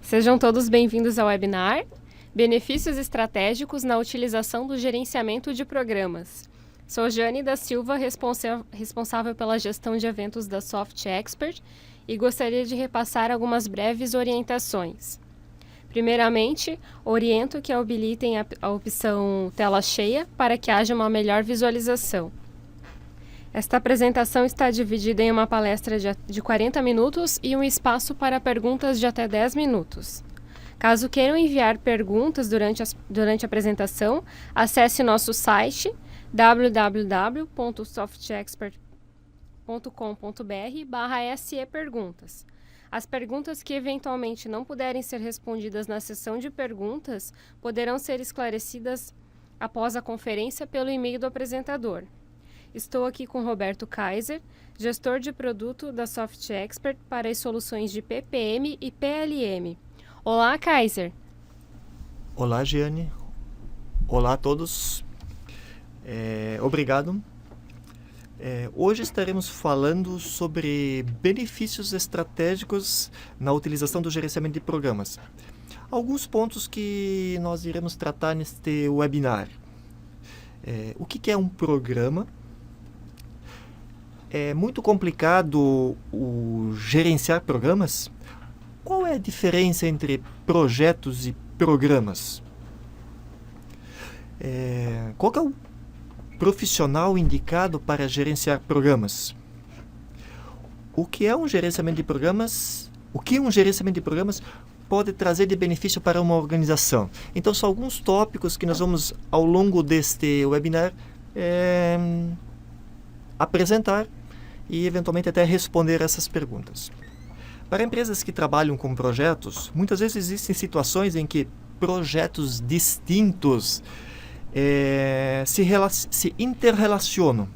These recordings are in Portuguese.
Sejam todos bem-vindos ao webinar Benefícios Estratégicos na Utilização do Gerenciamento de Programas. Sou Jane da Silva, responsável pela gestão de eventos da Soft Expert e gostaria de repassar algumas breves orientações. Primeiramente, oriento que habilitem a opção tela cheia para que haja uma melhor visualização. Esta apresentação está dividida em uma palestra de 40 minutos e um espaço para perguntas de até 10 minutos. Caso queiram enviar perguntas durante a apresentação, acesse nosso site www.softexpert.com.br/se-perguntas. As perguntas que eventualmente não puderem ser respondidas na sessão de perguntas poderão ser esclarecidas após a conferência pelo e-mail do apresentador. Estou aqui com Roberto Kaiser, gestor de produto da Soft Expert para as soluções de PPM e PLM. Olá, Kaiser! Olá, Giane. Olá a todos. Obrigado. Hoje estaremos falando sobre benefícios estratégicos na utilização do gerenciamento de programas. Alguns pontos que nós iremos tratar neste webinar. O que é um programa? É muito complicado gerenciar programas? Qual é a diferença entre projetos e programas? Qual é o profissional indicado para gerenciar programas? O que é um gerenciamento de programas? O que um gerenciamento de programas pode trazer de benefício para uma organização? Então, são alguns tópicos que nós vamos, ao longo deste webinar, apresentar e, eventualmente, até responder essas perguntas. Para empresas que trabalham com projetos, muitas vezes existem situações em que projetos distintos se interrelacionam,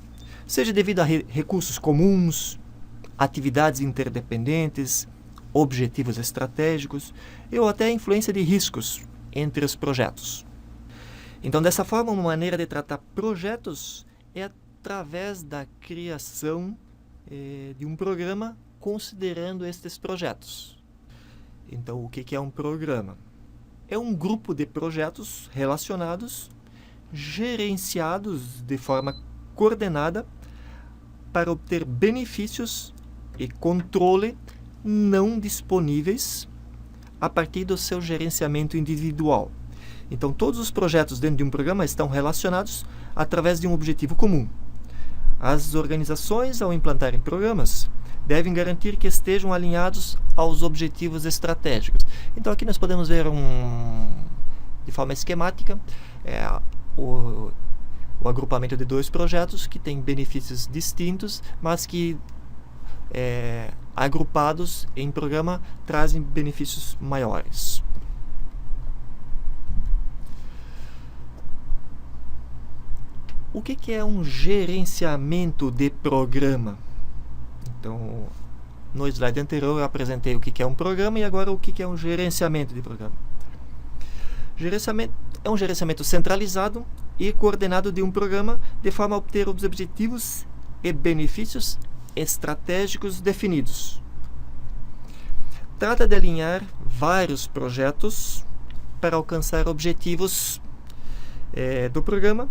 seja devido a recursos comuns, atividades interdependentes, objetivos estratégicos ou até a influência de riscos entre os projetos. Então, dessa forma, uma maneira de tratar projetos é através da criação de um programa considerando estes projetos. Então, o que é um programa? É um grupo de projetos relacionados, gerenciados de forma coordenada para obter benefícios e controle não disponíveis a partir do seu gerenciamento individual. Então, todos os projetos dentro de um programa estão relacionados através de um objetivo comum. As organizações, ao implantarem programas, devem garantir que estejam alinhados aos objetivos estratégicos. Então, aqui nós podemos ver de forma esquemática o agrupamento de dois projetos que têm benefícios distintos, mas que, agrupados em programa, trazem benefícios maiores. O que é um gerenciamento de programa? Então, no slide anterior eu apresentei o que é um programa e agora o que é um gerenciamento de programa. Gerenciamento é um gerenciamento centralizado e coordenado de um programa de forma a obter os objetivos e benefícios estratégicos definidos. Trata de alinhar vários projetos para alcançar objetivos do programa.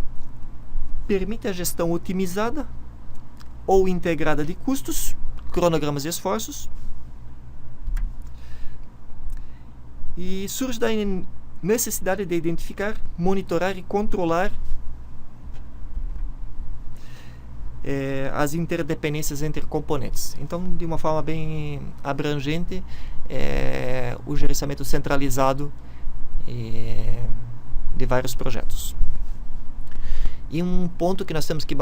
Permite a gestão otimizada ou integrada de custos, cronogramas e esforços. E surge da necessidade de identificar, monitorar e controlar as interdependências entre componentes. Então, de uma forma bem abrangente, o gerenciamento centralizado de vários projetos. E um ponto que nós temos que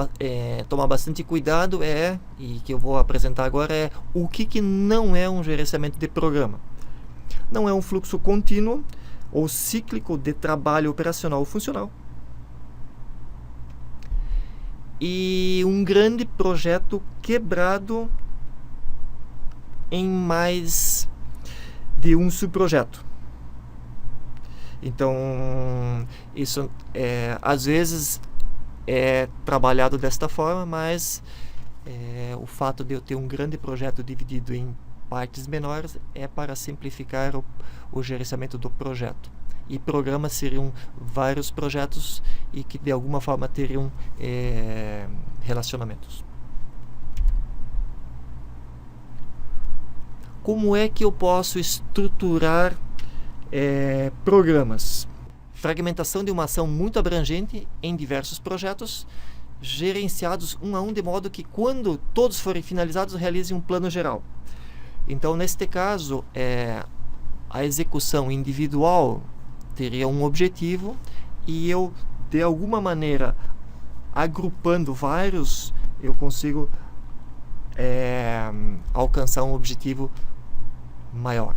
tomar bastante cuidado e que eu vou apresentar agora, é o que não é um gerenciamento de programa. Não é um fluxo contínuo ou cíclico de trabalho operacional ou funcional. E um grande projeto quebrado em mais de um subprojeto. Então, isso às vezes é trabalhado desta forma, mas o fato de eu ter um grande projeto dividido em partes menores é para simplificar o gerenciamento do projeto. E programas seriam vários projetos e que de alguma forma teriam relacionamentos. Como é que eu posso estruturar programas? Fragmentação de uma ação muito abrangente em diversos projetos, gerenciados um a um, de modo que quando todos forem finalizados, realizem um plano geral. Então, neste caso, a execução individual teria um objetivo e eu, de alguma maneira, agrupando vários, eu consigo alcançar um objetivo maior.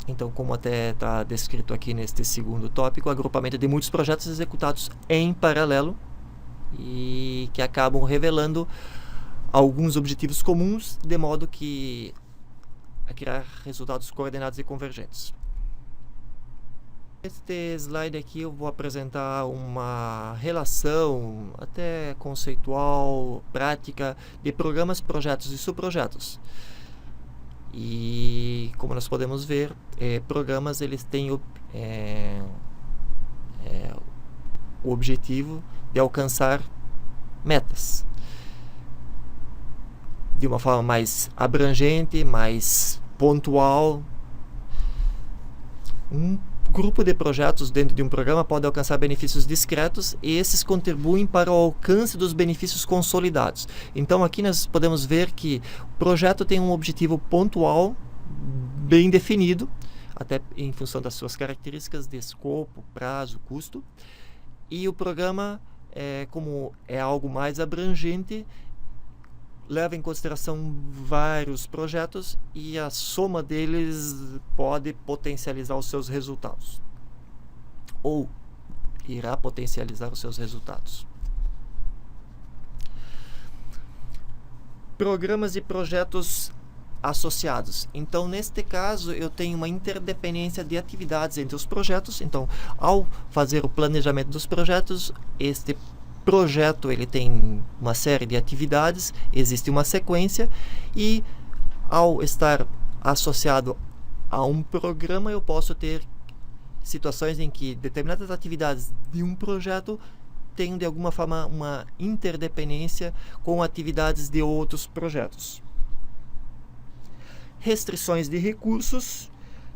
Então, como até está descrito aqui neste segundo tópico, agrupamento de muitos projetos executados em paralelo e que acabam revelando alguns objetivos comuns, de modo que a criar resultados coordenados e convergentes. Neste slide aqui eu vou apresentar uma relação até conceitual, prática, de programas, projetos e subprojetos. E como nós podemos ver, programas eles têm o objetivo de alcançar metas de uma forma mais abrangente, mais pontual. Um grupo de projetos dentro de um programa pode alcançar benefícios discretos e esses contribuem para o alcance dos benefícios consolidados. Então aqui nós podemos ver que o projeto tem um objetivo pontual, bem definido, até em função das suas características de escopo, prazo, custo, e o programa, como é algo mais abrangente, leva em consideração vários projetos e a soma deles pode potencializar os seus resultados, ou irá potencializar os seus resultados. Programas e projetos associados. Então, neste caso, eu tenho uma interdependência de atividades entre os projetos. Então, ao fazer o planejamento dos projetos, este projeto ele tem uma série de atividades, existe uma sequência e ao estar associado a um programa eu posso ter situações em que determinadas atividades de um projeto têm de alguma forma uma interdependência com atividades de outros projetos. Restrições de recursos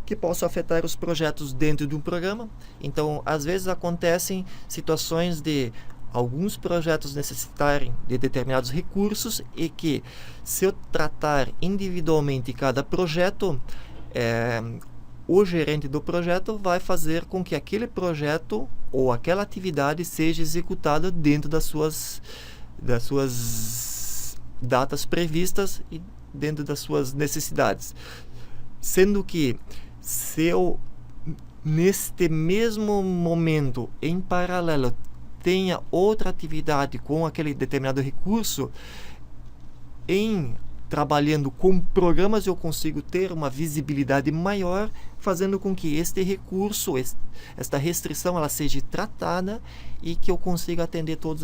que possam afetar os projetos dentro de um programa. Então, às vezes acontecem situações de alguns projetos necessitarem de determinados recursos e que, se eu tratar individualmente cada projeto, o gerente do projeto vai fazer com que aquele projeto ou aquela atividade seja executada dentro das suas datas previstas e dentro das suas necessidades. Sendo que, se eu, neste mesmo momento, em paralelo, tenha outra atividade com aquele determinado recurso, em trabalhando com programas eu consigo ter uma visibilidade maior, fazendo com que este recurso, esta restrição, ela seja tratada e que eu consiga atender todas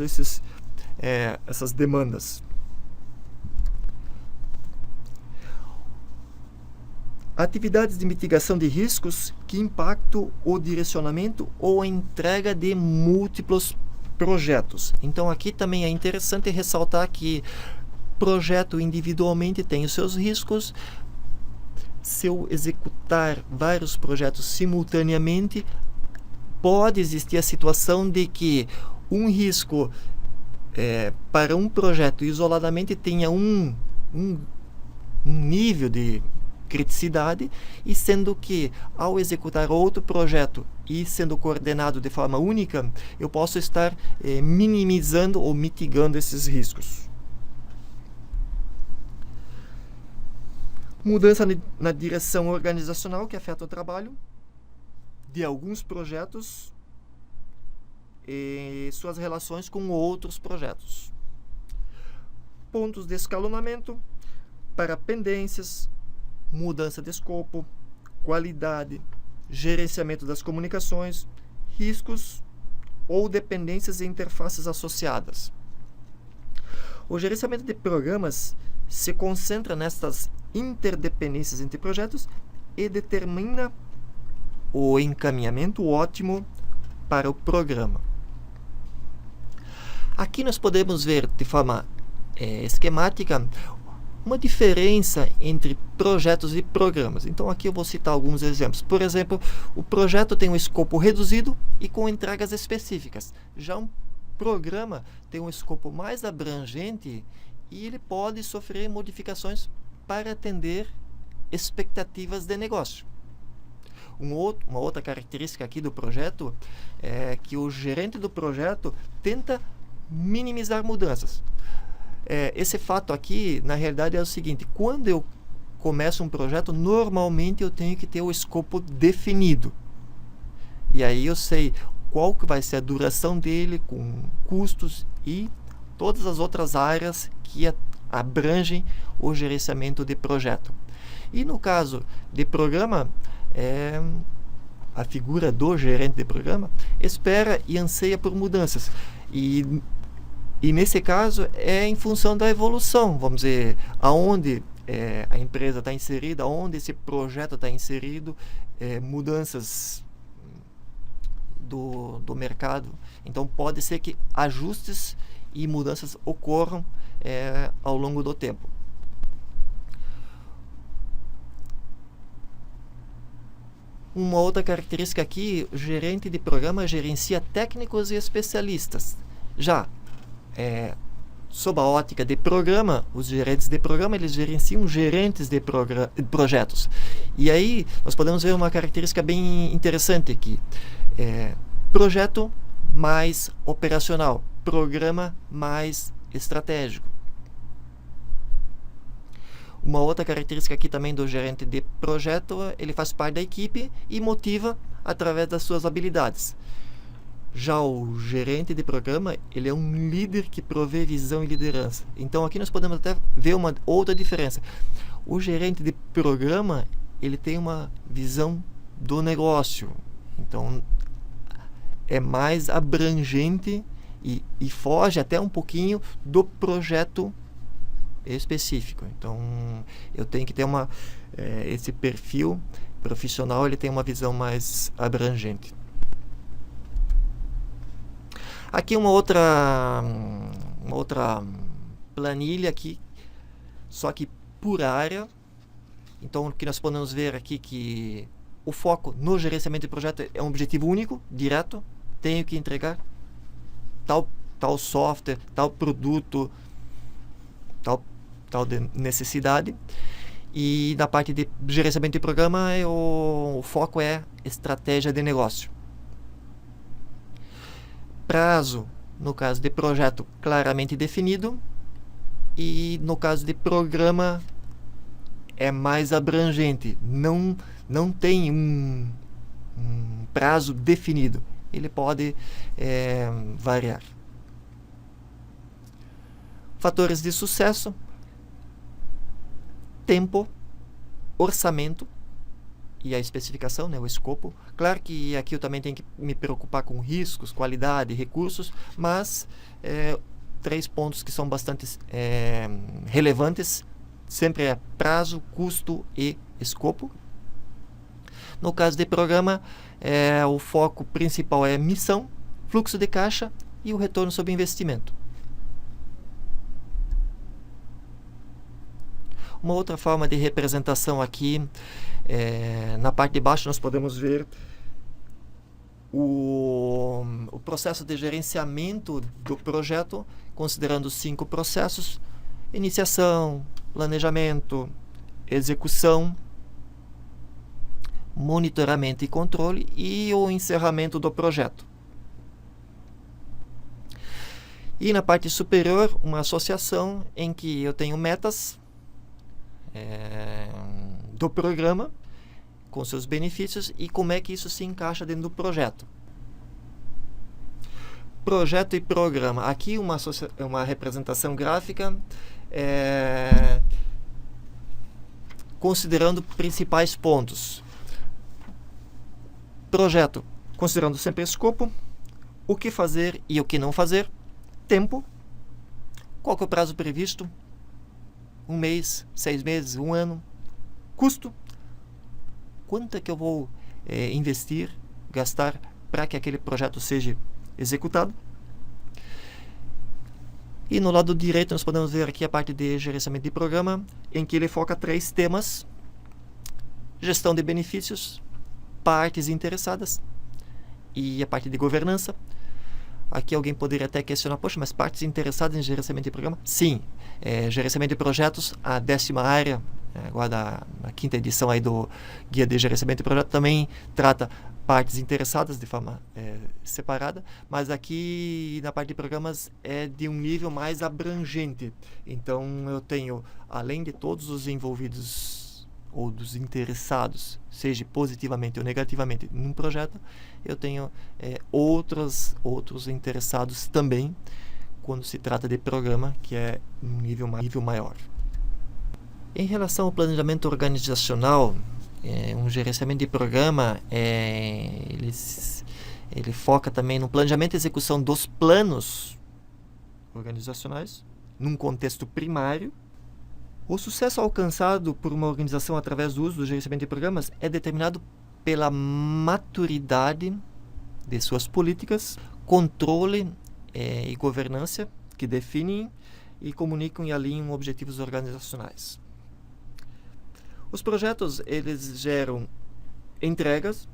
essas demandas. Atividades de mitigação de riscos que impactam o direcionamento ou a entrega de múltiplos projetos. Então aqui também é interessante ressaltar que projeto individualmente tem os seus riscos. Se eu executar vários projetos simultaneamente, pode existir a situação de que um risco para um projeto isoladamente tenha um nível de criticidade, e sendo que ao executar outro projeto e sendo coordenado de forma única, eu posso estar minimizando ou mitigando esses riscos. Mudança na direção organizacional que afeta o trabalho de alguns projetos e suas relações com outros projetos. Pontos de escalonamento para pendências, mudança de escopo, qualidade, gerenciamento das comunicações, riscos ou dependências e interfaces associadas. O gerenciamento de programas se concentra nestas interdependências entre projetos e determina o encaminhamento ótimo para o programa. Aqui nós podemos ver de forma esquemática uma diferença entre projetos e programas. Então aqui eu vou citar alguns exemplos. Por exemplo, o projeto tem um escopo reduzido e com entregas específicas. Já um programa tem um escopo mais abrangente e ele pode sofrer modificações para atender expectativas de negócio. Uma outra característica aqui do projeto é que o gerente do projeto tenta minimizar mudanças. Esse fato aqui, na realidade, é o seguinte: quando eu começo um projeto, normalmente eu tenho que ter o escopo definido. E aí eu sei qual que vai ser a duração dele, com custos e todas as outras áreas que abrangem o gerenciamento de projeto. E no caso de programa, a figura do gerente de programa espera e anseia por mudanças. E nesse caso é em função da evolução, vamos dizer, aonde a empresa está inserida, aonde esse projeto está inserido, mudanças do mercado. Então pode ser que ajustes e mudanças ocorram ao longo do tempo. Uma outra característica aqui: o gerente de programa gerencia técnicos e especialistas. Já sob a ótica de programa, os gerentes de programa, eles gerenciam gerentes de projetos. E aí nós podemos ver uma característica bem interessante aqui: projeto mais operacional, programa mais estratégico. Uma outra característica aqui também do gerente de projeto: ele faz parte da equipe e motiva através das suas habilidades. Já o gerente de programa, ele é um líder que provê visão e liderança. Então aqui nós podemos até ver uma outra diferença. O gerente de programa, ele tem uma visão do negócio. Então é mais abrangente e foge até um pouquinho do projeto específico. Então eu tenho que ter esse perfil profissional, ele tem uma visão mais abrangente. Aqui uma outra planilha aqui, só que por área. Então o que nós podemos ver aqui que o foco no gerenciamento de projeto é um objetivo único, direto. Tenho que entregar tal software, tal produto, tal de necessidade. E na parte de gerenciamento de programa, o foco é estratégia de negócio. Prazo, no caso de projeto, claramente definido. E no caso de programa, é mais abrangente. Não tem um prazo definido. Ele pode variar. Fatores de sucesso: tempo, orçamento e a especificação, o escopo. Claro que aqui eu também tenho que me preocupar com riscos, qualidade, recursos, mas 3 pontos que são bastante relevantes sempre é prazo, custo e escopo. No caso de programa, o foco principal é missão, fluxo de caixa e o retorno sobre investimento. Uma outra forma de representação aqui, na parte de baixo nós podemos ver o processo de gerenciamento do projeto, considerando 5 processos: iniciação, planejamento, execução, monitoramento e controle e o encerramento do projeto. E na parte superior, uma associação em que eu tenho metas do programa com seus benefícios e como é que isso se encaixa dentro do projeto. Projeto e programa. Aqui uma representação gráfica considerando principais pontos. Projeto, considerando sempre escopo. o que fazer e o que não fazer, tempo, qual que é o prazo previsto, 1 mês, 6 meses, 1 ano, custo, quanto é que eu vou investir, gastar para que aquele projeto seja executado. E no lado direito nós podemos ver aqui a parte de gerenciamento de programa, em que ele foca 3 temas: gestão de benefícios, partes interessadas e a parte de governança. Aqui alguém poderia até questionar, poxa, mas partes interessadas em gerenciamento de programa? Sim, gerenciamento de projetos, a 10ª área, agora a 5ª edição aí do Guia de Gerenciamento de Projeto, também trata partes interessadas de forma separada, mas aqui na parte de programas é de um nível mais abrangente. Então eu tenho, além de todos os envolvidos ou dos interessados, seja positivamente ou negativamente num projeto, eu tenho outros interessados também quando se trata de programa, que é um nível maior. Em relação ao planejamento organizacional, um gerenciamento de programa, ele foca também no planejamento e execução dos planos organizacionais, num contexto primário. O sucesso alcançado por uma organização através do uso do gerenciamento de programas é determinado pela maturidade de suas políticas, controle e governança, que definem e comunicam e alinham objetivos organizacionais. Os projetos, eles geram entregas.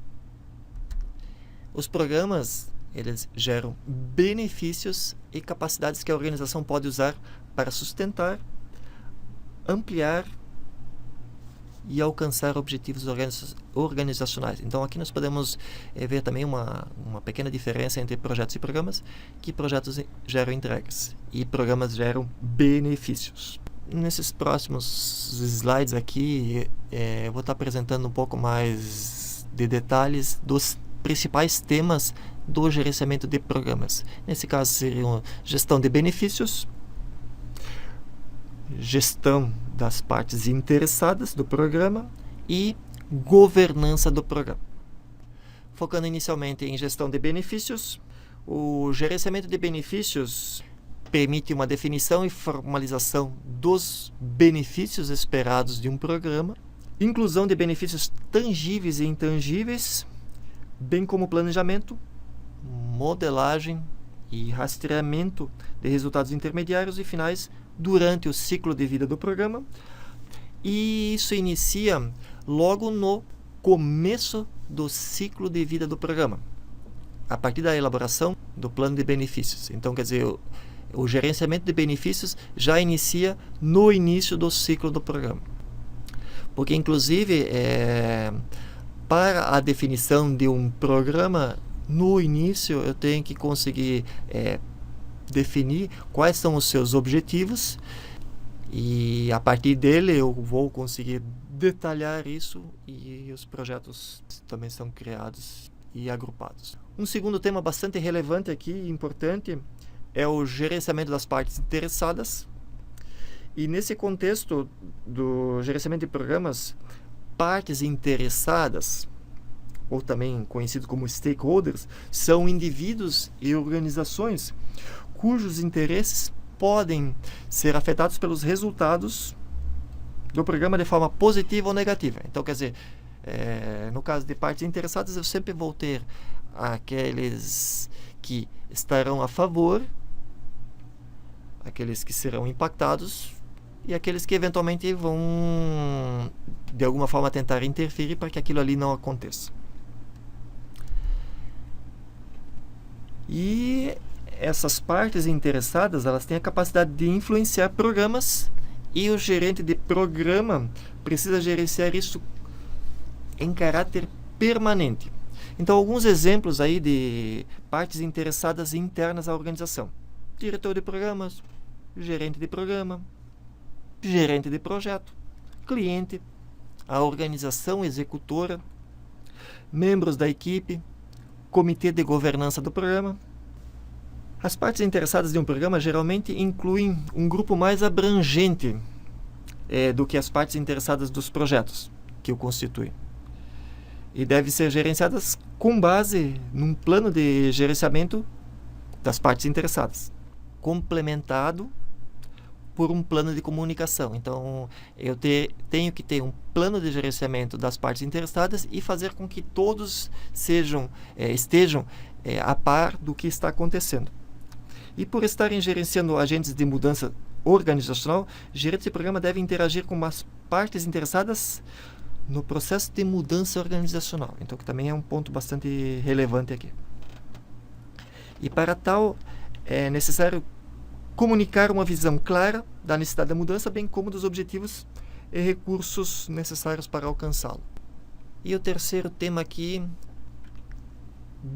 Os programas, eles geram benefícios e capacidades que a organização pode usar para sustentar, ampliar e alcançar objetivos organizacionais. Então aqui nós podemos ver também uma pequena diferença entre projetos e programas, que projetos geram entregas e programas geram benefícios. Nesses próximos slides aqui, eu vou estar apresentando um pouco mais de detalhes dos principais temas do gerenciamento de programas. Nesse caso seriam gestão de benefícios, gestão das partes interessadas do programa e governança do programa. Focando inicialmente em gestão de benefícios, o gerenciamento de benefícios permite uma definição e formalização dos benefícios esperados de um programa, inclusão de benefícios tangíveis e intangíveis, bem como planejamento, modelagem e rastreamento de resultados intermediários e finais durante o ciclo de vida do programa. E isso inicia logo no começo do ciclo de vida do programa, a partir da elaboração do plano de benefícios. Então, quer dizer, o gerenciamento de benefícios já inicia no início do ciclo do programa. Porque, inclusive, para a definição de um programa, no início eu tenho que conseguir definir quais são os seus objetivos e, a partir dele, eu vou conseguir detalhar isso e os projetos também são criados e agrupados. Um segundo tema bastante relevante aqui, importante, é o gerenciamento das partes interessadas. E nesse contexto do gerenciamento de programas, partes interessadas, ou também conhecido como stakeholders, são indivíduos e organizações cujos interesses podem ser afetados pelos resultados do programa de forma positiva ou negativa. Então, quer dizer, no caso de partes interessadas, eu sempre vou ter aqueles que estarão a favor, aqueles que serão impactados e aqueles que eventualmente vão de alguma forma tentar interferir para que aquilo ali não aconteça. E essas partes interessadas, elas têm a capacidade de influenciar programas e o gerente de programa precisa gerenciar isso em caráter permanente. Então, alguns exemplos aí de partes interessadas internas à organização: diretor de programas, gerente de programa, gerente de projeto, cliente, a organização executora, membros da equipe, comitê de governança do programa. As partes interessadas de um programa geralmente incluem um grupo mais abrangente do que as partes interessadas dos projetos que o constituem. E devem ser gerenciadas com base num plano de gerenciamento das partes interessadas, complementado por um plano de comunicação. Então, eu tenho que ter um plano de gerenciamento das partes interessadas e fazer com que todos estejam a par do que está acontecendo. E por estarem gerenciando agentes de mudança organizacional, gerentes de programa devem interagir com as partes interessadas no processo de mudança organizacional. Então, que também é um ponto bastante relevante aqui. E para tal, é necessário comunicar uma visão clara da necessidade da mudança, bem como dos objetivos e recursos necessários para alcançá-lo. E o terceiro tema aqui,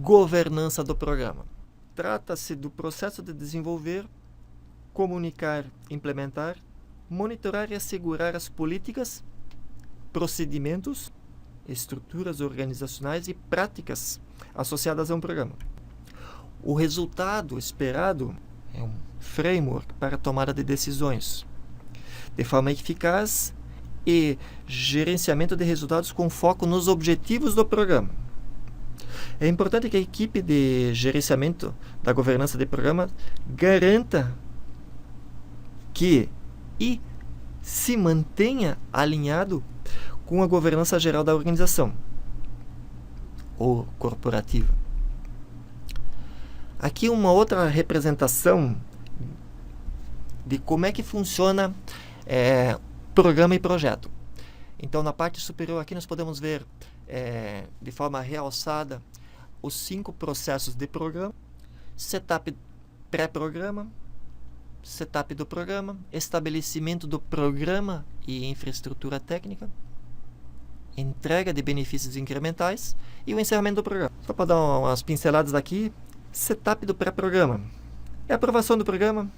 governança do programa. Trata-se do processo de desenvolver, comunicar, implementar, monitorar e assegurar as políticas, procedimentos, estruturas organizacionais e práticas associadas a um programa. O resultado esperado é um framework para a tomada de decisões, de forma eficaz e gerenciamento de resultados com foco nos objetivos do programa. É importante que a equipe de gerenciamento da governança de programa garanta que e se mantenha alinhado com a governança geral da organização ou corporativa. Aqui uma outra representação de como é que funciona programa e projeto. Então, na parte superior aqui nós podemos ver de forma realçada os 5 processos de programa: setup pré-programa, setup do programa, estabelecimento do programa e infraestrutura técnica, entrega de benefícios incrementais e o encerramento do programa. Só para dar umas pinceladas aqui, setup do pré-programa é a aprovação do programa,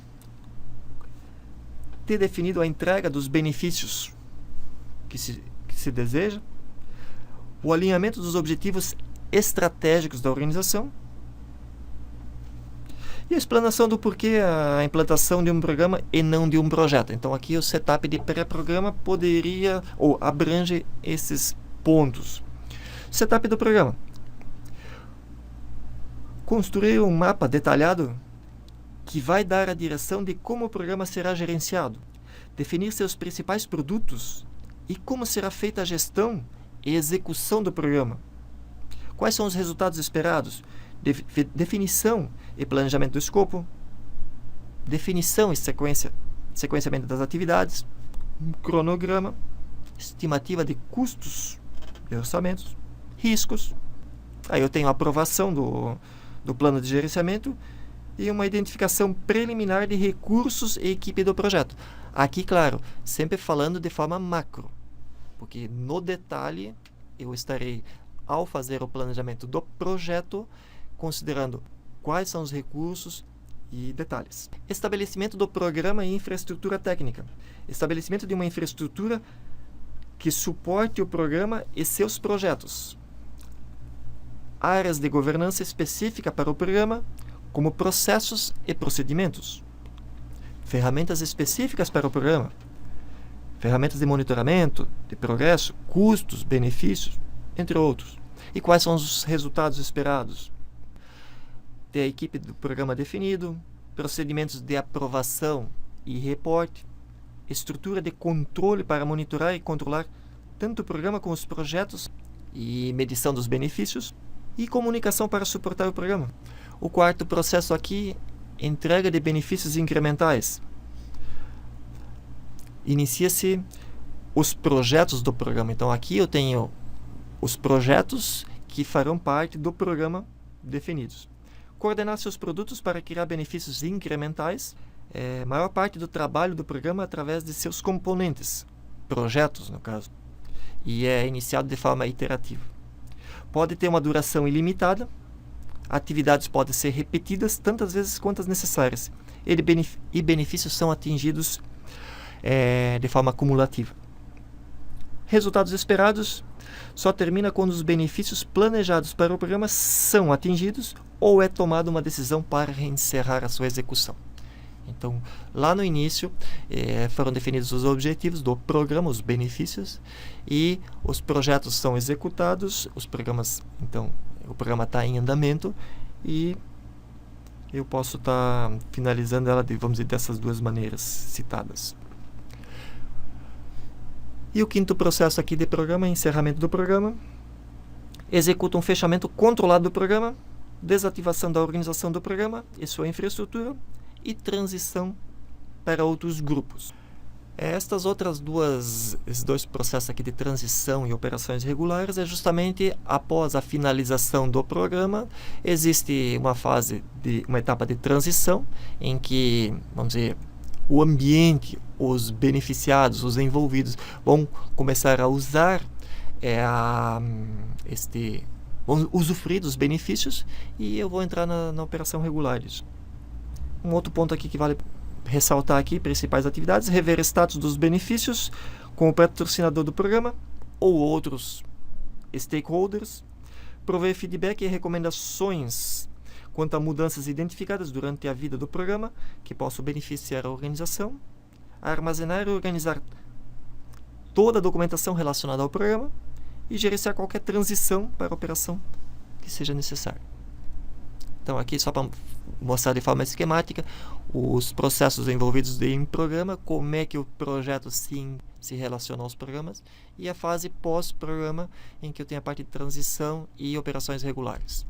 ter definido a entrega dos benefícios que se deseja, o alinhamento dos objetivos estratégicos da organização e a explanação do porquê a implantação de um programa e não de um projeto. Então aqui o setup de pré-programa poderia ou abrange esses pontos. Setup do programa: construir um mapa detalhado que vai dar a direção de como o programa será gerenciado, definir seus principais produtos e como será feita a gestão e execução do programa. Quais são os resultados esperados? Definição e planejamento do escopo, definição e sequenciamento das atividades, um cronograma, estimativa de custos e orçamentos, riscos. Aí eu tenho a aprovação do plano de gerenciamento e uma identificação preliminar de recursos e equipe do projeto. Aqui, claro, sempre falando de forma macro, porque no detalhe eu estarei, ao fazer o planejamento do projeto, considerando quais são os recursos e detalhes. Estabelecimento do programa e infraestrutura técnica. Estabelecimento de uma infraestrutura que suporte o programa e seus projetos. Áreas de governança específica para o programa, como processos e procedimentos. Ferramentas específicas para o programa. Ferramentas de monitoramento, de progresso, custos, benefícios, entre outros. E quais são os resultados esperados? Ter a equipe do programa definido, procedimentos de aprovação e reporte, estrutura de controle para monitorar e controlar tanto o programa como os projetos e medição dos benefícios, e comunicação para suportar o programa. O quarto processo aqui, entrega de benefícios incrementais. Inicia-se os projetos do programa. Então aqui eu tenho os projetos que farão parte do programa definidos. Coordenar seus produtos para criar benefícios incrementais. Maior parte do trabalho do programa através de seus componentes, projetos no caso, e é iniciado de forma iterativa. Pode ter uma duração ilimitada, atividades podem ser repetidas tantas vezes quantas necessárias, e benefícios são atingidos de forma acumulativa. Resultados esperados só termina quando os benefícios planejados para o programa são atingidos ou é tomada uma decisão para encerrar a sua execução. Então, lá no início, foram definidos os objetivos do programa, os benefícios, e os projetos são executados, os programas, então, o programa está em andamento e eu posso estar finalizando ela, vamos dizer, dessas duas maneiras citadas. E o quinto processo aqui de programa é encerramento do programa. Executa um fechamento controlado do programa, desativação da organização do programa e sua infraestrutura e transição para outros grupos. Esses dois processos aqui de transição e operações regulares é justamente após a finalização do programa, existe uma etapa de transição em que, vamos dizer, o ambiente, os beneficiados, os envolvidos vão começar a usar vão usufruir dos benefícios e eu vou entrar na operação regulares. Um outro ponto aqui que vale ressaltar aqui, principais atividades: rever status dos benefícios com o patrocinador do programa ou outros stakeholders, prover feedback e recomendações quanto a mudanças identificadas durante a vida do programa que possam beneficiar a organização, armazenar e organizar toda a documentação relacionada ao programa e gerenciar qualquer transição para a operação que seja necessária. Então aqui só para mostrar de forma esquemática os processos envolvidos em programa, como é que o projeto se relaciona aos programas e a fase pós-programa em que eu tenho a parte de transição e operações regulares.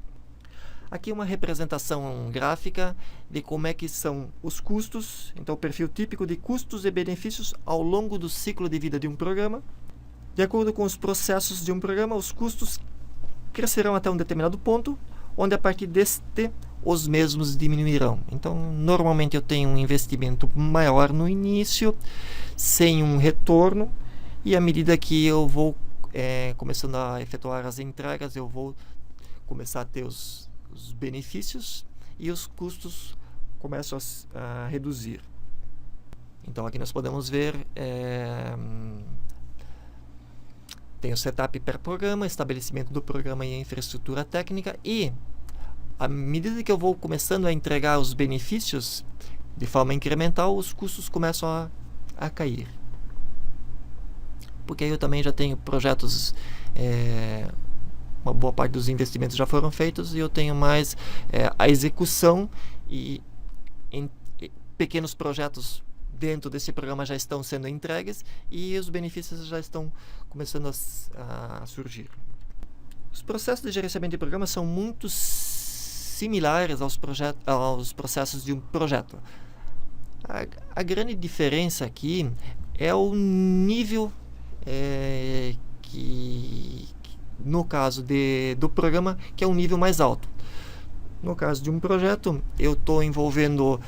Aqui uma representação gráfica de como é que são os custos, então o perfil típico de custos e benefícios ao longo do ciclo de vida de um programa. De acordo com os processos de um programa, os custos crescerão até um determinado ponto, onde a partir deste os mesmos diminuirão. Então, normalmente eu tenho um investimento maior no início, sem um retorno, e à medida que eu vou começando a efetuar as entregas, eu vou começar a ter os benefícios e os custos começam a reduzir. Então, aqui nós podemos ver tem o setup per programa, estabelecimento do programa e a infraestrutura técnica, e à medida que eu vou começando a entregar os benefícios de forma incremental, os custos começam a cair. Porque aí eu também já tenho projetos, uma boa parte dos investimentos já foram feitos e eu tenho mais a execução e pequenos projetos dentro desse programa já estão sendo entregues e os benefícios já estão começando a surgir. Os processos de gerenciamento de programa são muito similares aos processos de um projeto. A grande diferença aqui é o nível que no caso do programa, que é um nível mais alto. No caso de um projeto, eu estou envolvendo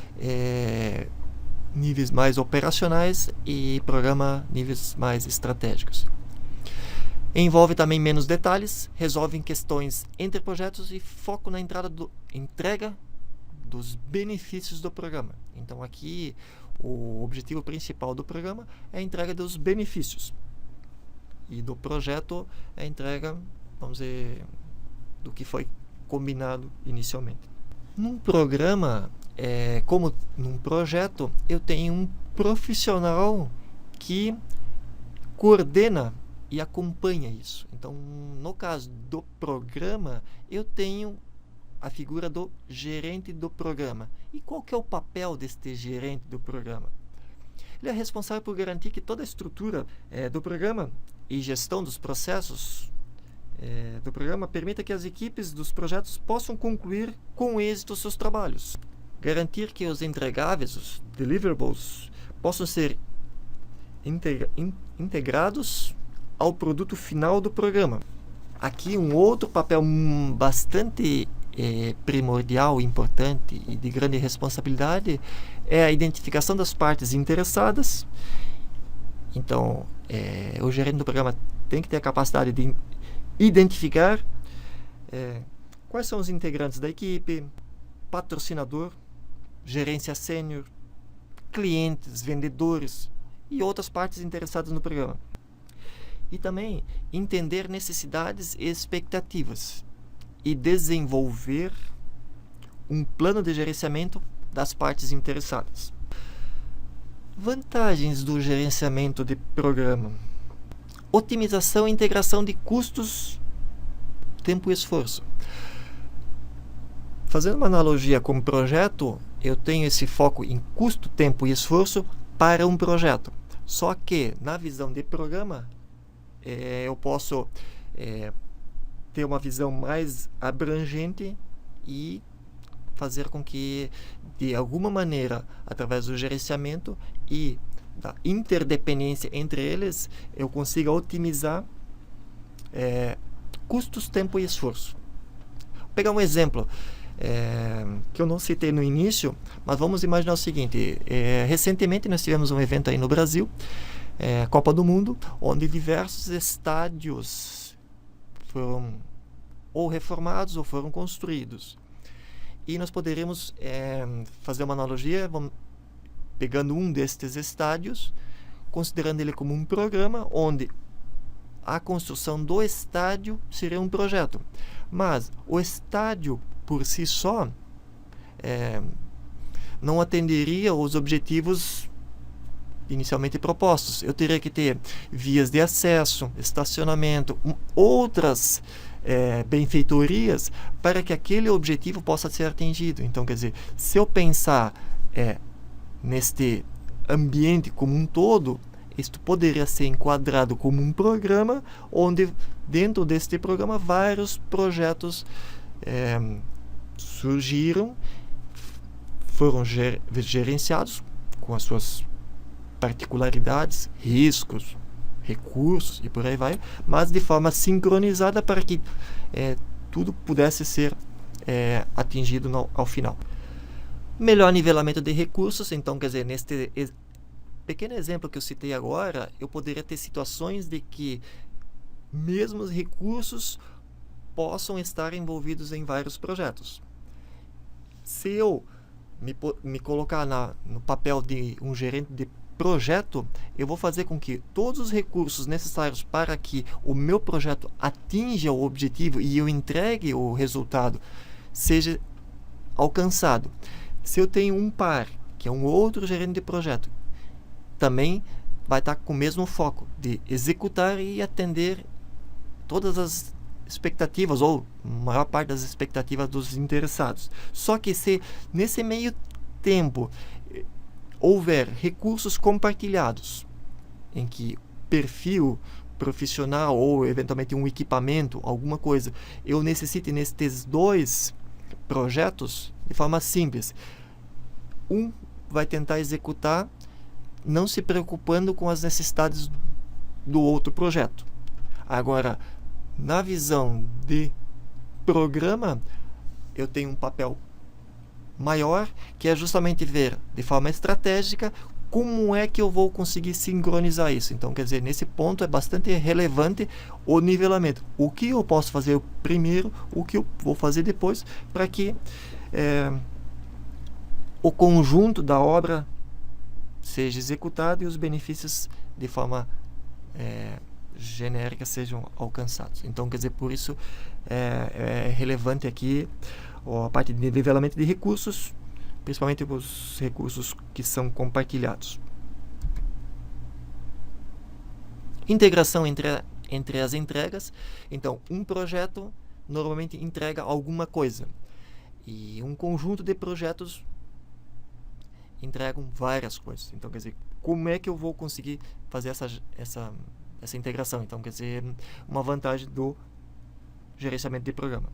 níveis mais operacionais e programa níveis mais estratégicos. Envolve também menos detalhes, resolve questões entre projetos e foco na entrega dos benefícios do programa. Então aqui o objetivo principal do programa é a entrega dos benefícios e do projeto é a entrega, vamos dizer, do que foi combinado inicialmente. Num programa, como num projeto, eu tenho um profissional que coordena e acompanha isso. Então, no caso do programa, eu tenho a figura do gerente do programa. E qual que é o papel deste gerente do programa? Ele é responsável por garantir que toda a estrutura do programa e gestão dos processos do programa permita que as equipes dos projetos possam concluir com êxito seus trabalhos. Garantir que os entregáveis, os deliverables, possam ser integrados ao produto final do programa. Aqui um outro papel bastante primordial, importante e de grande responsabilidade é a identificação das partes interessadas. Então, o gerente do programa tem que ter a capacidade de identificar quais são os integrantes da equipe, patrocinador, gerência sênior, clientes, vendedores e outras partes interessadas no programa. E também entender necessidades e expectativas e desenvolver um plano de gerenciamento das partes interessadas. Vantagens do gerenciamento de programa: otimização e integração de custos, tempo e esforço. Fazendo uma analogia com o projeto, eu tenho esse foco em custo, tempo e esforço para um projeto. Só que, na visão de programa, eu posso ter uma visão mais abrangente e fazer com que, de alguma maneira, através do gerenciamento e da interdependência entre eles, eu consiga otimizar custos, tempo e esforço. Vou pegar um exemplo que eu não citei no início, mas vamos imaginar o seguinte. Recentemente nós tivemos um evento aí no Brasil, Copa do Mundo, onde diversos estádios foram ou reformados ou foram construídos. E nós poderíamos fazer uma analogia, pegando um destes estádios, considerando ele como um programa, onde a construção do estádio seria um projeto. Mas o estádio, por si só, não atenderia os objetivos inicialmente propostos. Eu teria que ter vias de acesso, estacionamento, outras benfeitorias para que aquele objetivo possa ser atingido. Então, quer dizer, se eu pensar neste ambiente como um todo, isto poderia ser enquadrado como um programa, onde dentro deste programa vários projetos surgiram, foram gerenciados com as suas particularidades, riscos, recursos e por aí vai, mas de forma sincronizada para que tudo pudesse ser atingido ao final. Melhor nivelamento de recursos. Então, quer dizer, neste pequeno exemplo que eu citei agora, eu poderia ter situações de que mesmo os recursos possam estar envolvidos em vários projetos. Se eu me colocar no papel de um gerente de projeto, eu vou fazer com que todos os recursos necessários para que o meu projeto atinja o objetivo e eu entregue o resultado seja alcançado. Se eu tenho um par, que é um outro gerente de projeto, também vai estar com o mesmo foco de executar e atender todas as expectativas, ou a maior parte das expectativas dos interessados. Só que se nesse meio tempo houver recursos compartilhados, em que perfil profissional ou eventualmente um equipamento, alguma coisa, eu necessite nestes dois projetos, de forma simples, um vai tentar executar não se preocupando com as necessidades do outro projeto. Agora, na visão de programa, eu tenho um papel maior, que é justamente ver de forma estratégica como é que eu vou conseguir sincronizar isso. Então, quer dizer, nesse ponto é bastante relevante o nivelamento. O que eu posso fazer primeiro, o que eu vou fazer depois, para que o conjunto da obra seja executado e os benefícios de forma genérica sejam alcançados. Então, quer dizer, por isso é relevante aqui a parte de nivelamento de recursos, principalmente os recursos que são compartilhados. Integração entre as entregas. Então, um projeto normalmente entrega alguma coisa e um conjunto de projetos entregam várias coisas. Então, quer dizer, como é que eu vou conseguir fazer essa integração? Então, quer dizer, uma vantagem do gerenciamento de programa.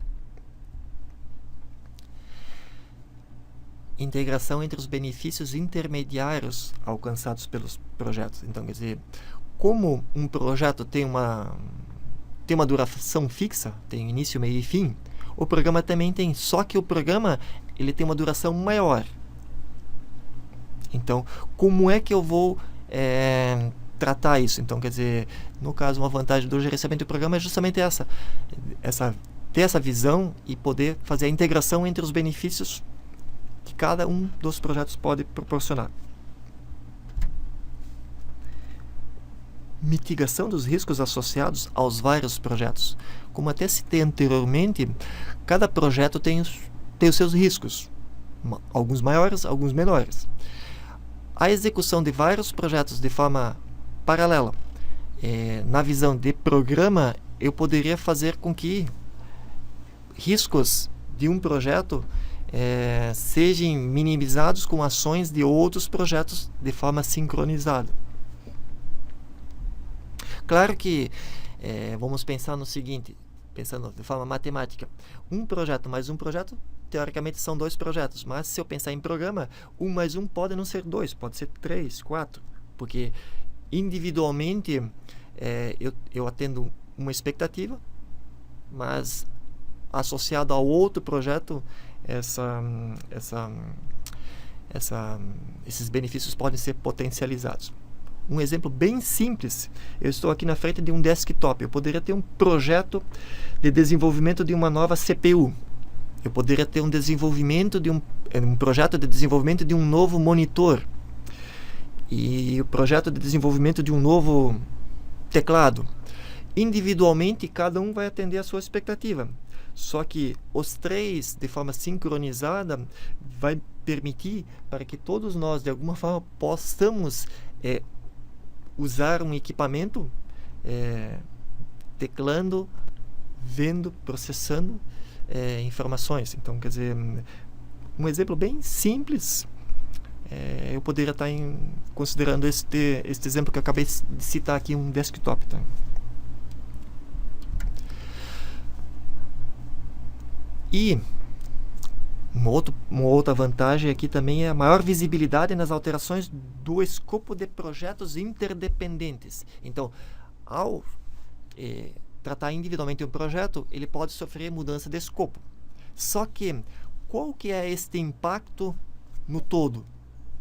Integração entre os benefícios intermediários alcançados pelos projetos. Então, quer dizer, como um projeto tem uma duração fixa, tem início, meio e fim, o programa também tem, só que o programa ele tem uma duração maior. Então, como é que eu vou tratar isso? Então, quer dizer, no caso, uma vantagem do gerenciamento do programa é justamente ter essa visão e poder fazer a integração entre os benefícios que cada um dos projetos pode proporcionar. Mitigação dos riscos associados aos vários projetos. Como até citei anteriormente, cada projeto tem os seus riscos, alguns maiores, alguns menores. A execução de vários projetos de forma paralela, na visão de programa, eu poderia fazer com que riscos de um projeto sejam minimizados com ações de outros projetos de forma sincronizada. Claro que vamos pensar no seguinte, pensando de forma matemática, um projeto mais um projeto, teoricamente são 2 projetos, mas se eu pensar em programa, 1 mais 1 pode não ser 2, pode ser 3, 4, porque individualmente eu atendo uma expectativa, mas associado ao outro projeto, esses benefícios podem ser potencializados. Um exemplo bem simples, eu estou aqui na frente de um desktop, eu poderia ter um projeto de desenvolvimento de uma nova CPU, eu poderia ter um projeto de desenvolvimento de um novo monitor, e o projeto de desenvolvimento de um novo teclado. Individualmente, cada um vai atender a sua expectativa. Só que os 3, de forma sincronizada, vai permitir para que todos nós, de alguma forma, possamos usar um equipamento, teclando, vendo, processando informações. Então, quer dizer, um exemplo bem simples, eu poderia estar considerando este exemplo que eu acabei de citar aqui, um desktop. Tá? E uma outra vantagem aqui também é a maior visibilidade nas alterações do escopo de projetos interdependentes. Então, ao tratar individualmente um projeto, ele pode sofrer mudança de escopo. Só que, qual que é este impacto no todo?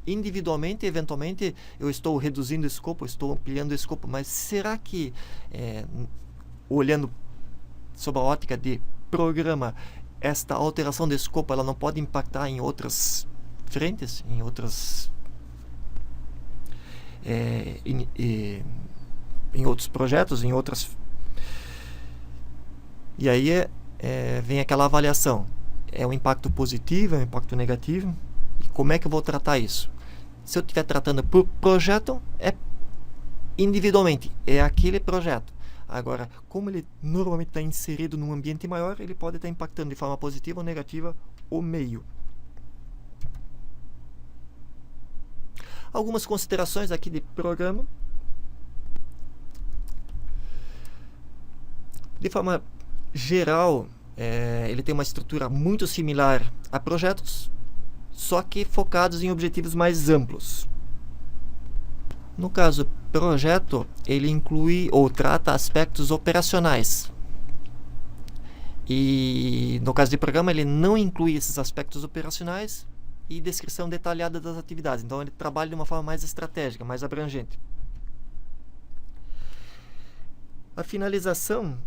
Individualmente, eventualmente, eu estou reduzindo o escopo, estou ampliando o escopo, mas será que, olhando sob a ótica de programa, esta alteração de escopo ela não pode impactar em outras frentes, em outras em outros projetos, em outras. E aí vem aquela avaliação: é um impacto positivo, é um impacto negativo, e como é que eu vou tratar isso? Se eu estiver tratando por projeto, é individualmente, é aquele projeto. Agora, como ele normalmente está inserido num ambiente maior, ele pode estar impactando de forma positiva ou negativa o meio. Algumas considerações aqui de programa. De forma geral, ele tem uma estrutura muito similar a projetos, só que focados em objetivos mais amplos. No caso projeto, ele inclui ou trata aspectos operacionais. E no caso de programa, ele não inclui esses aspectos operacionais e descrição detalhada das atividades. Então, ele trabalha de uma forma mais estratégica, mais abrangente. A finalização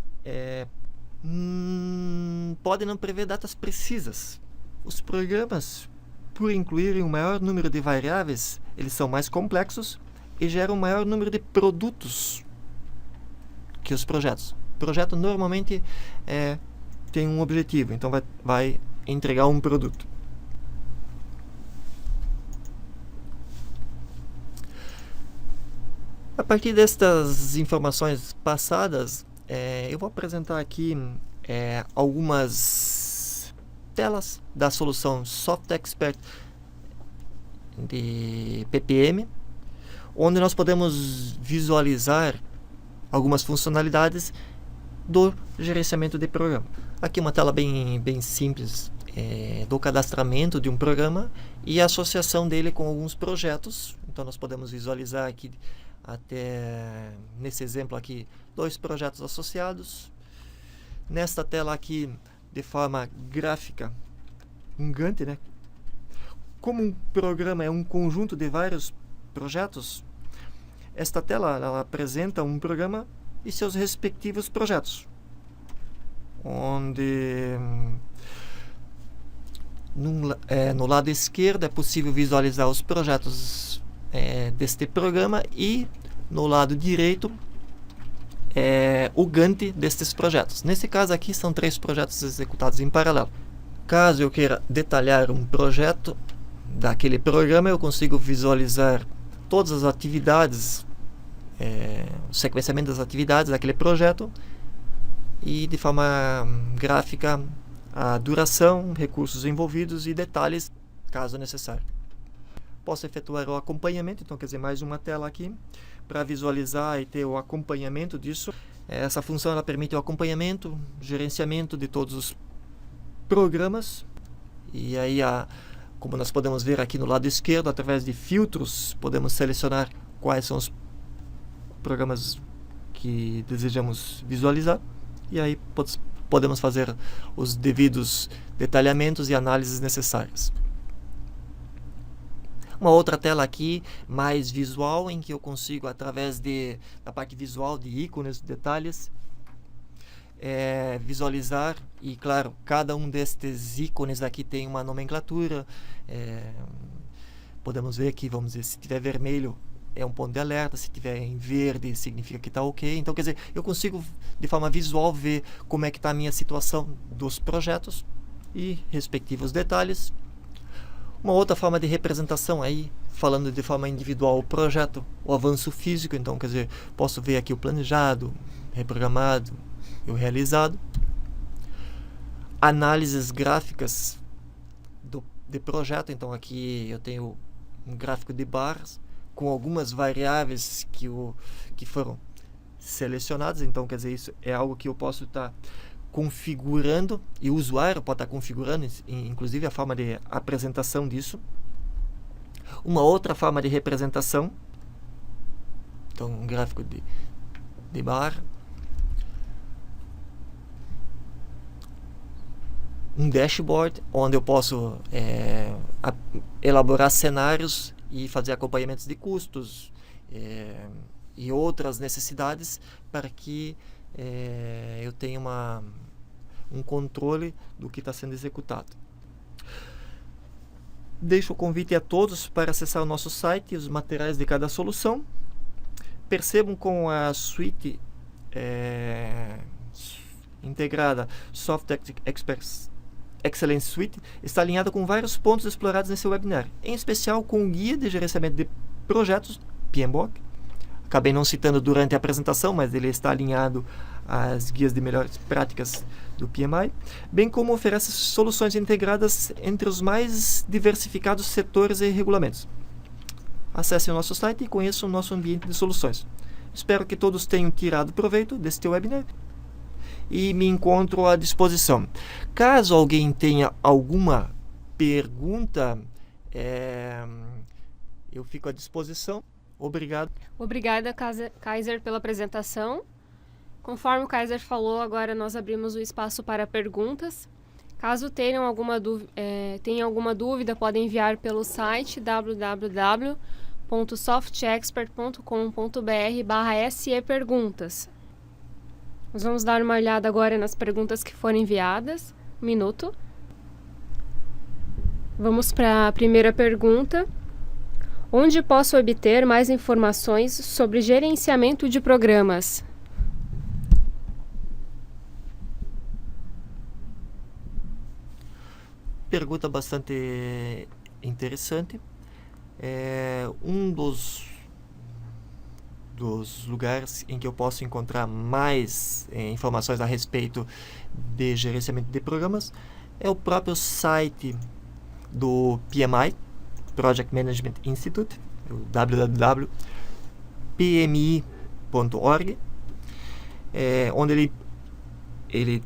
pode não prever datas precisas. Os programas, por incluírem um maior número de variáveis, eles são mais complexos e geram um maior número de produtos que os projetos. O projeto normalmente tem um objetivo, então vai entregar um produto. A partir destas informações passadas, eu vou apresentar aqui algumas telas da solução Soft Expert de PPM, onde nós podemos visualizar algumas funcionalidades do gerenciamento de programa. Aqui uma tela bem simples do cadastramento de um programa e a associação dele com alguns projetos. Então nós podemos visualizar aqui, até nesse exemplo aqui, 2 projetos associados. Nesta tela aqui, de forma gráfica, um Gantt, né? Como um programa é um conjunto de vários projetos, esta tela ela apresenta um programa e seus respectivos projetos, onde no lado esquerdo é possível visualizar os projetos deste programa e no lado direito o Gantt destes projetos. Nesse caso aqui são 3 projetos executados em paralelo. Caso eu queira detalhar um projeto daquele programa, eu consigo visualizar todas as atividades, o sequenciamento das atividades daquele projeto e de forma gráfica a duração, recursos envolvidos e detalhes, caso necessário. Posso efetuar o acompanhamento, então quer dizer, mais uma tela aqui, para visualizar e ter o acompanhamento disso. Essa função ela permite o acompanhamento, gerenciamento de todos os programas. E aí, como nós podemos ver aqui no lado esquerdo, através de filtros, podemos selecionar quais são os programas que desejamos visualizar. E aí podemos fazer os devidos detalhamentos e análises necessárias. Uma outra tela aqui, mais visual, em que eu consigo, através da parte visual de ícones, detalhes, visualizar. E, claro, cada um destes ícones aqui tem uma nomenclatura. Podemos ver que, vamos dizer, se tiver vermelho, é um ponto de alerta. Se tiver em verde, significa que está ok. Então, quer dizer, eu consigo, de forma visual, ver como é que está a minha situação dos projetos e respectivos detalhes. Uma outra forma de representação aí, falando de forma individual o projeto, o avanço físico. Então, quer dizer, posso ver aqui o planejado, reprogramado e o realizado. Análises gráficas de projeto. Então, aqui eu tenho um gráfico de barras com algumas variáveis que foram selecionadas. Então, quer dizer, isso é algo que eu posso estar configurando, e o usuário pode estar configurando, inclusive, a forma de apresentação disso. Uma outra forma de representação, então um gráfico de barra, um dashboard, onde eu posso elaborar cenários e fazer acompanhamentos de custos e outras necessidades para que eu tenha um controle do que está sendo executado. Deixo o convite a todos para acessar o nosso site e os materiais de cada solução. Percebam com a suíte integrada Software Experts Excellence Suite está alinhada com vários pontos explorados nesse webinar, em especial com o Guia de Gerenciamento de Projetos, PMBOK. Acabei não citando durante a apresentação, mas ele está alinhado às guias de melhores práticas do PMI, bem como oferece soluções integradas entre os mais diversificados setores e regulamentos. Acesse o nosso site e conheça o nosso ambiente de soluções. Espero que todos tenham tirado proveito deste webinar e me encontro à disposição. Caso alguém tenha alguma pergunta, eu fico à disposição. Obrigado. Obrigada, Kaiser, pela apresentação. Conforme o Kaiser falou, agora nós abrimos o espaço para perguntas. Caso tenham alguma dúvida, podem enviar pelo site www.softexpert.com.br/se-perguntas. Nós vamos dar uma olhada agora nas perguntas que foram enviadas. Um minuto. Vamos para a primeira pergunta. Onde posso obter mais informações sobre gerenciamento de programas? Pergunta bastante interessante. Um dos lugares em que eu posso encontrar mais informações a respeito de gerenciamento de programas é o próprio site do PMI, Project Management Institute, www.pmi.org, onde ele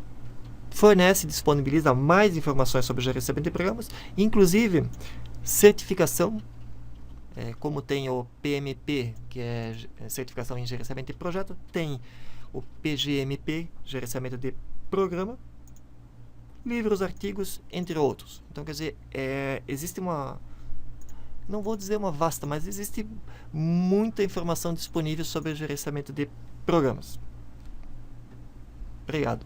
fornece e disponibiliza mais informações sobre o gerenciamento de programas, inclusive certificação, como tem o PMP, que é certificação em gerenciamento de projeto, tem o PGMP, gerenciamento de programa, livros, artigos, entre outros. Então, quer dizer, existe não vou dizer uma vasta, mas existe muita informação disponível sobre o gerenciamento de programas. Obrigado.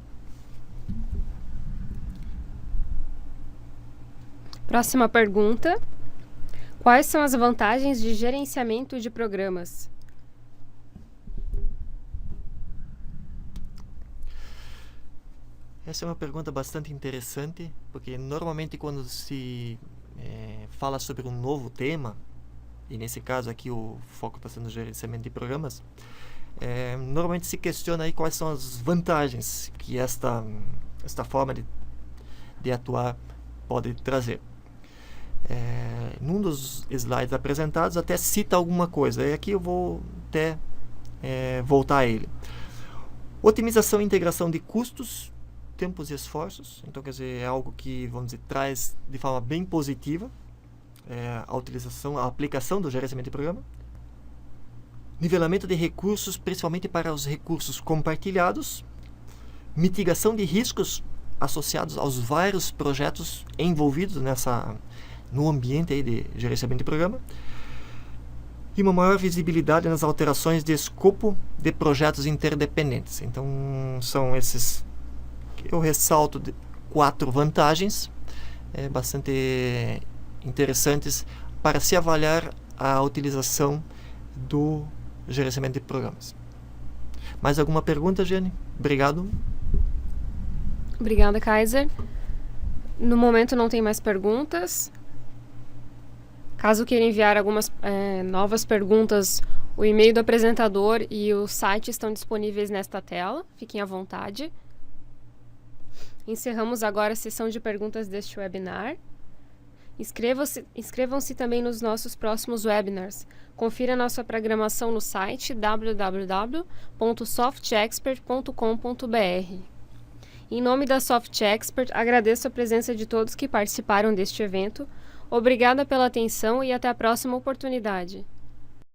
Próxima pergunta. Quais são as vantagens de gerenciamento de programas? Essa é uma pergunta bastante interessante, porque normalmente quando se fala sobre um novo tema, e nesse caso aqui o foco está sendo gerenciamento de programas, normalmente se questiona aí quais são as vantagens que esta forma de atuar pode trazer. Num dos slides apresentados até cita alguma coisa, e aqui eu vou até voltar a ele. Otimização e integração de custos, tempos e esforços. Então, quer dizer, é algo que, vamos dizer, traz de forma bem positiva a aplicação do gerenciamento de programa. Nivelamento de recursos, principalmente para os recursos compartilhados. Mitigação de riscos associados aos vários projetos envolvidos no ambiente aí de gerenciamento de programa. E uma maior visibilidade nas alterações de escopo de projetos interdependentes. Então, são esses que eu ressalto 4 vantagens bastante interessantes para se avaliar a utilização do gerenciamento de programas. Mais alguma pergunta, Jane? Obrigado. Obrigada, Kaiser. No momento não tem mais perguntas. Caso queira enviar algumas novas perguntas, o e-mail do apresentador e o site estão disponíveis nesta tela. Fiquem à vontade. Encerramos agora a sessão de perguntas deste webinar. Inscrevam-se também nos nossos próximos webinars. Confira nossa programação no site www.softexpert.com.br. Em nome da Soft Expert, agradeço a presença de todos que participaram deste evento. Obrigada pela atenção e até a próxima oportunidade.